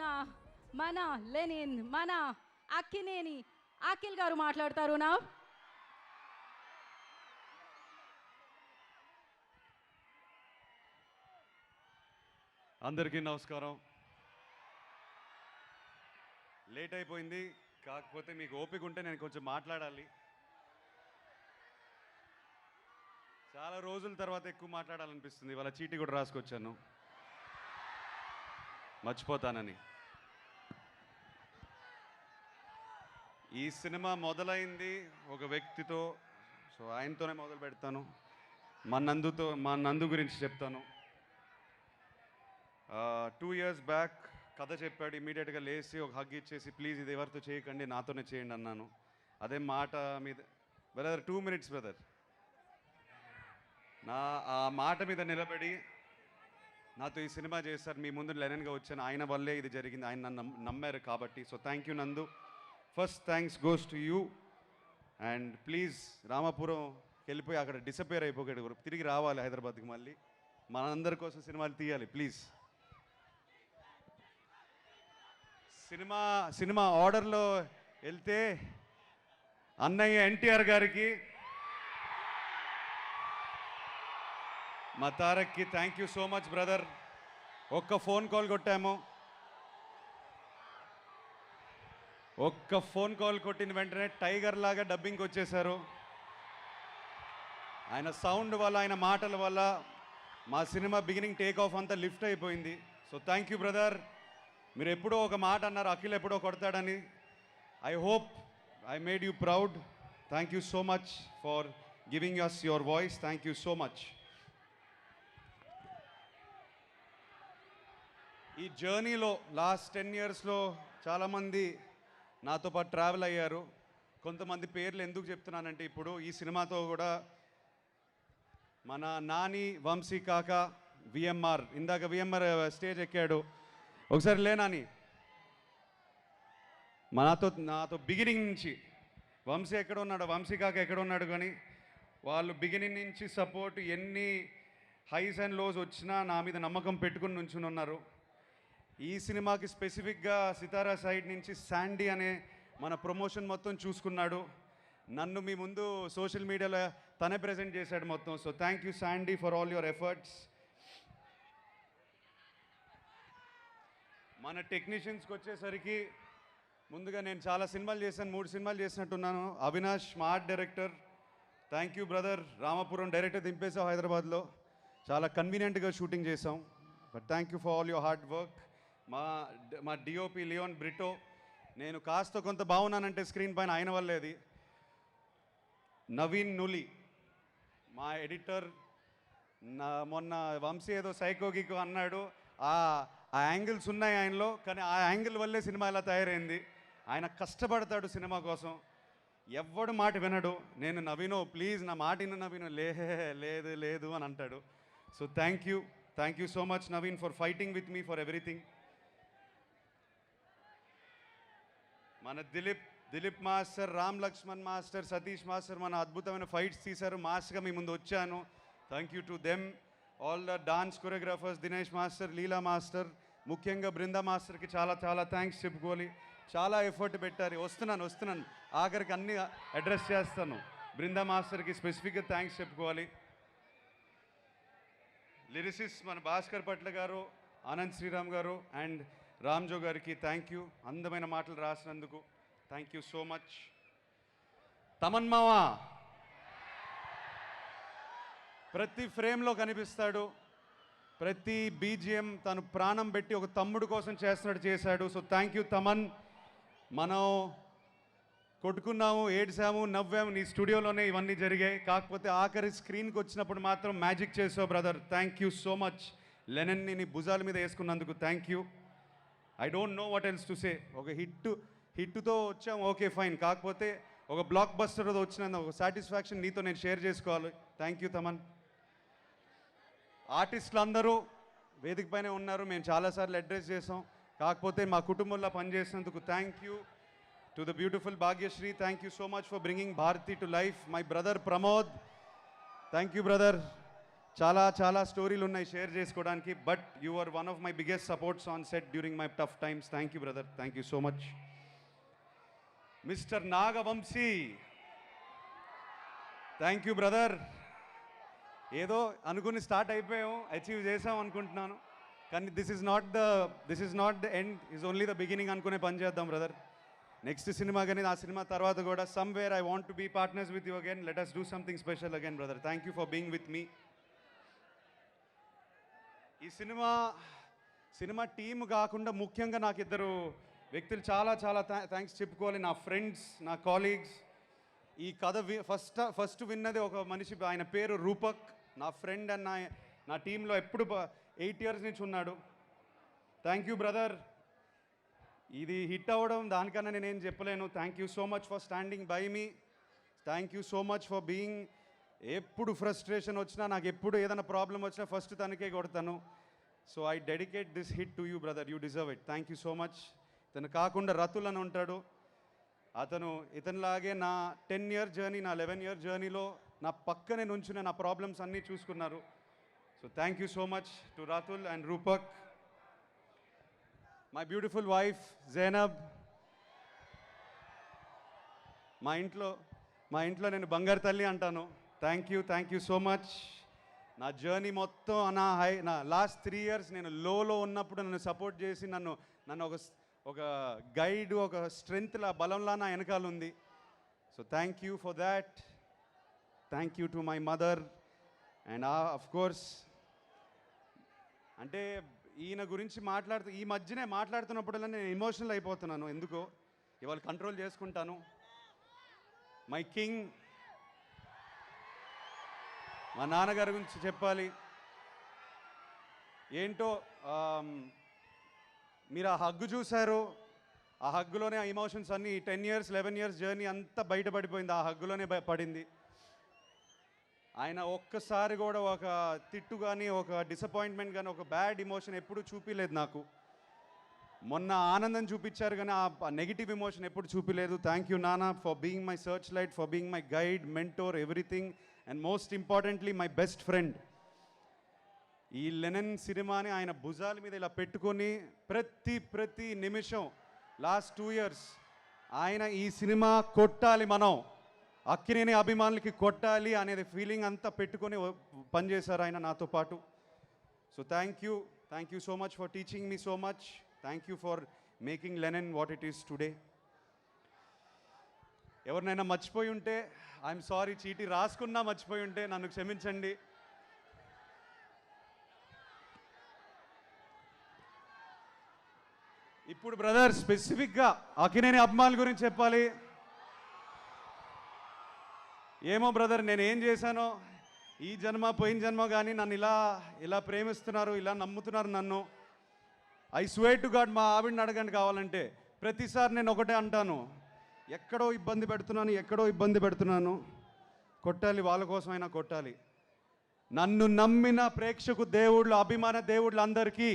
ఉన్న మన లెనిన్ మన అక్కినేని అఖిల్ గారు మాట్లాడతారు నా. అందరికీ నమస్కారం. లేట్ అయిపోయింది, కాకపోతే మీకు ఓపిక ఉంటే నేను కొంచెం మాట్లాడాలి. చాలా రోజుల తర్వాత ఎక్కువ మాట్లాడాలనిపిస్తుంది. ఇవాళ చీటీ కూడా రాసుకొచ్చాను, మర్చిపోతానని. ఈ సినిమా మొదలైంది ఒక వ్యక్తితో, సో ఆయనతోనే మొదలు పెడతాను. మా నందు గురించి చెప్తాను. 2 years బ్యాక్ కథ చెప్పాడు. ఇమీడియట్గా లేచి ఒక హగ్ ఇచ్చేసి, ప్లీజ్ ఇది ఎవరితో చేయకండి, నాతోనే చేయండి అన్నాను. అదే మాట మీద బ్రదర్ 2 minutes బ్రదర్, ఆ మాట మీద నిలబడి నాతో ఈ సినిమా చేస్తారు. మీ ముందు లెనన్గా వచ్చాను, ఆయన వల్లే ఇది జరిగింది. ఆయన నన్ను నమ్మారు కాబట్టి. సో థ్యాంక్ యూ నందు. First thanks goes to you. And please Ramapuram వెళ్ళిపోయి అక్కడ డిసపేర్ అయిపోయాడు, తిరిగి రావాలి హైదరాబాద్కి. మళ్ళీ మనందరి కోసం సినిమాలు తీయాలి ప్లీజ్. సినిమా ఆర్డర్లో వెళ్తే అన్నయ్య ఎన్టీఆర్ గారికి, మా తారక్కి thank you so much brother. ఒక్క ఫోన్ కాల్ కొట్టాము, ఒక్క ఫోన్ కాల్ కొట్టిన వెంటనే టైగర్ లాగా డబ్బింగ్కి వచ్చేసారు. ఆయన సౌండ్ వల్ల, ఆయన మాటల వల్ల మా సినిమా బిగినింగ్ టేక్ ఆఫ్ అంతా లిఫ్ట్ అయిపోయింది. So thank you brother. మీరు ఎప్పుడో ఒక మాట అన్నారు, అఖిల్ ఎప్పుడో కొడతాడని. I hope I made you proud. Thank you so much for giving us your voice. Thank you so much. ఈ జర్నీలో లాస్ట్ 10 yearsలో చాలామంది నాతో పాటు ట్రావెల్ అయ్యారు. కొంతమంది పేర్లు ఎందుకు చెప్తున్నానంటే, ఇప్పుడు ఈ సినిమాతో కూడా మన నాని, వంశీ కాక, విఎంఆర్, ఇందాక విఎంఆర్ స్టేజ్ ఎక్కాడు. ఒకసారి లే నాని. నాతో బిగినింగ్ నుంచి వంశీ ఎక్కడ ఉన్నాడు, వంశీ కాక ఎక్కడ ఉన్నాడు, కానీ వాళ్ళు బిగినింగ్ నుంచి సపోర్ట్, ఎన్ని హైస్ అండ్ లోస్ వచ్చినా నా మీద నమ్మకం పెట్టుకుని నుంచుని ఉన్నారు. ఈ సినిమాకి స్పెసిఫిక్గా సితారా సైడ్ నుంచి శాండీ అనే మన ప్రమోషన్ మొత్తం చూసుకున్నాడు. నన్ను మీ ముందు సోషల్ మీడియాలో తనే ప్రజెంట్ చేశాడు మొత్తం. So thank you Sandy for all your efforts. మన టెక్నీషియన్స్కి వచ్చేసరికి, ముందుగా నేను చాలా సినిమాలు చేశాను, 3 సినిమాలు చేసినట్టున్నాను. అవినాష్ మా art director, thank you brother. Ramapuram director దింపేసాం హైదరాబాద్లో, చాలా కన్వీనియంట్గా షూటింగ్ చేసాం. But thank you for all your hard work. మా డిఓపి లియోన్ బ్రిటో, నేను కాస్త కొంత బాగున్నానంటే స్క్రీన్ పైన ఆయన వల్లేది. నవీన్ నులి మా ఎడిటర్. మొన్న వంశీ ఏదో సైకోగికో అన్నాడు, ఆ యాంగిల్స్ ఉన్నాయి ఆయనలో, కానీ ఆ యాంగిల్ వల్లే సినిమా ఇలా తయారైంది. ఆయన కష్టపడతాడు సినిమా కోసం, ఎవ్వడు మాట వినడు. నేను నవీనో ప్లీజ్ నా మాట విను నవీనో, లేదు లేదు అని అంటాడు. So thank you so much Naveen for fighting with me for everything. మన Dilip master, Ram Lakshman master, Satish master మన అద్భుతమైన ఫైట్స్ తీశారు. మాస్గా మీ ముందు వచ్చాను. Thank you to them. All the dance choreographers, Dinesh master, Leela master, ముఖ్యంగా బృందా మాస్టర్కి చాలా చాలా థ్యాంక్స్ చెప్పుకోవాలి. చాలా ఎఫర్ట్ పెట్టారు. వస్తున్నాను ఆఖరికి అన్ని అడ్రస్ చేస్తాను. బృందా మాస్టర్కి స్పెసిఫిక్గా థ్యాంక్స్ చెప్పుకోవాలి. లిరిసిస్ మన భాస్కర్ పట్ల గారు, ఆనంద్ శ్రీరామ్ గారు అండ్ రామ్జో గారికి థ్యాంక్ యూ. అందమైన మాటలు రాసినందుకు thank you so much. Thaman మావా ప్రతి ఫ్రేమ్లో కనిపిస్తాడు, ప్రతి బీజిఎం తను ప్రాణం పెట్టి ఒక తమ్ముడు కోసం చేశాడు. So thank you Thaman. మనం కొట్టుకున్నాము, ఏడ్చాము, నవ్వాము, నీ స్టూడియోలోనే ఇవన్నీ జరిగాయి. కాకపోతే ఆఖరి స్క్రీన్కి వచ్చినప్పుడు మాత్రం మ్యాజిక్ చేసావు brother. Thank you so much. లెనన్ని నీ భుజాల మీద వేసుకున్నందుకు thank you. I don't know what else to say. ఒక హిట్తో వచ్చాం, ఓకే ఫైన్. కాకపోతే ఒక బ్లాక్ బస్టర్తో వచ్చిన ఒక సాటిస్ఫాక్షన్ నీతో నేను షేర్ చేసుకోవాలి. Thank you Thaman. ఆర్టిస్టులు అందరూ వేదిక పైనే ఉన్నారు, మేము చాలాసార్లు అడ్రస్ చేసాం. కాకపోతే మా కుటుంబంలో పనిచేసినందుకు thank you. To the beautiful Bhagyashree, thank you so much for bringing Bharathi to life. My brother Pramod, thank you brother. చాలా చాలా స్టోరీలు ఉన్నాయి షేర్ చేసుకోవడానికి, but you are one of my biggest supports on set during my tough times. Thank you brother, thank you so much. Mister Nagavamsi, thank you brother. ఏదో అనుకుని start అయిపోయాం, achieve చేసాం అనుకుంటున్నాను, కానీ this is not the end, is only the beginning అనుకునే పని చేద్దాం brother. Next cinema కానీ ఆ సినిమా తర్వాత కూడా somewhere I want to be partners with you again. Let us do something special again brother. Thank you for being with me. ఈ cinema team కాకుండా ముఖ్యంగా నాకు ఇద్దరు వ్యక్తులు చాలా చాలా థ్యాంక్స్ చెప్పుకోవాలి. నా ఫ్రెండ్స్, నా కాలీగ్స్. ఈ కథ ఫస్ట్ విన్నది ఒక మనిషి, ఆయన పేరు రూపక్, నా ఫ్రెండ్ అండ్ నా టీంలో ఎప్పుడు 8 years నుంచి ఉన్నాడు. Thank you brother. ఇది హిట్ అవ్వడం దానికన్నా నేనేం చెప్పలేను. Thank you so much for standing by me. Thank you so much for being. ఎప్పుడు ఫ్రస్ట్రేషన్ వచ్చినా, నాకు ఎప్పుడు ఏదైనా ప్రాబ్లం వచ్చినా ఫస్ట్ తనకే కొడతాను. So I dedicate this hit to you brother, you deserve it. Thank you so much. ఇతను కాకుండా రతుల్ అని ఉంటాడు, ఇతనిలాగే నా 10 year జర్నీ, నా 11 year జర్నీలో నా పక్కనే నుంచునే నా ప్రాబ్లమ్స్ అన్నీ చూసుకున్నారు. So thank you so much to Ratul and Rupak. My beautiful wife Zainab. మా ఇంట్లో నేను బంగారు తల్లి అంటాను. Thank you so much. నా జర్నీ మొత్తం నా లాస్ట్ 3 years నేను లోలో ఉన్నప్పుడు నన్ను సపోర్ట్ చేసి నన్ను ఒక గైడ్, ఒక స్ట్రెంగ్త్లా, బలంలా నా వెనకాల ఉంది. So thank you for that. Thank you to my mother. And of course, అంటే ఈయన గురించి ఈ మధ్యనే మాట్లాడుతున్నప్పుడల్లా నేను ఎమోషనల్ అయిపోతున్నాను. ఎందుకో ఇవాళ కంట్రోల్ చేసుకుంటాను. మై కింగ్, మా నాన్నగారి గురించి చెప్పాలి. ఏంటో మీరు ఆ హగ్గు చూశారు, ఆ హగ్గులోనే ఆ ఎమోషన్స్ అన్నీ 10 years 11 years జర్నీ అంతా బయటపడిపోయింది, ఆ హగ్గులోనే పడింది. ఆయన ఒక్కసారి కూడా ఒక తిట్టు కానీ, ఒక డిసప్పాయింట్మెంట్ కానీ, ఒక బ్యాడ్ ఎమోషన్ ఎప్పుడూ చూపించలేదు నాకు. మొన్న ఆనందం చూపించారు కానీ ఆ నెగిటివ్ ఎమోషన్ ఎప్పుడు చూపించలేదు. థ్యాంక్ యూ నాన్న for being my search light, for being my guide, mentor, everything. And most importantly my best friend. ఈ లెనన్ సినిమాని ఆయన భుజాల మీద ఇలా పెట్టుకొని ప్రతి నిమిషం లాస్ట్ 2 years ఆయన ఈ సినిమా కొట్టాలి, మనం అక్కినేని అభిమానులకి కొట్టాలి అనేది ఫీలింగ్ అంతా పెట్టుకొని పనిచేశారు ఆయన నాతో పాటు. So thank you so much for teaching me so much. Thank you for making Lennon what it is today. ఎవరినైనా మర్చిపోయి ఉంటే ఐఎమ్ సారీ, చీటీ రాసుకున్నా మర్చిపోయి ఉంటే నన్ను క్షమించండి. ఇప్పుడు బ్రదర్ స్పెసిఫిక్గా అక్కినేని అభిమానుల గురించి చెప్పాలి. ఏమో బ్రదర్, నేను ఏం చేశానో ఈ జన్మ పోయిన జన్మ కానీ నన్ను ఇలా ప్రేమిస్తున్నారు, ఇలా నమ్ముతున్నారు నన్ను. ఐ స్వేర్ టు గాడ్, మా ఆవిడని అడగండి కావాలంటే. ప్రతిసారి నేను ఒకటే అంటాను, ఎక్కడో ఇబ్బంది పెడుతున్నాను, కొట్టాలి, వాళ్ళ కోసమైనా కొట్టాలి. నన్ను నమ్మిన ప్రేక్షకు దేవుళ్ళు, అభిమాన దేవుళ్ళు అందరికీ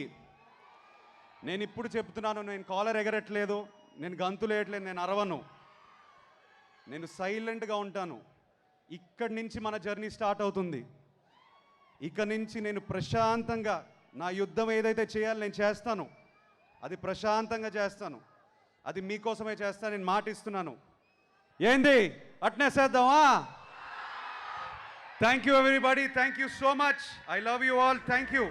నేను ఇప్పుడు చెప్తున్నాను, నేను కాలర్ ఎగరట్లేదు, నేను గంతులు వేయట్లేదు, నేను అరవను, నేను సైలెంట్గా ఉంటాను. ఇక్కడి నుంచి మన జర్నీ స్టార్ట్ అవుతుంది. ఇక నుంచి నేను ప్రశాంతంగా నా యుద్ధం ఏదైతే చేయాలో నేను చేస్తాను, అది ప్రశాంతంగా చేస్తాను, అది మీకోసమే చేస్తాను, నేను మాట ఇస్తున్నాను. ఏంది అట్నే చేద్దామా? Thank you everybody, thank you so much. I love you all. Thank you.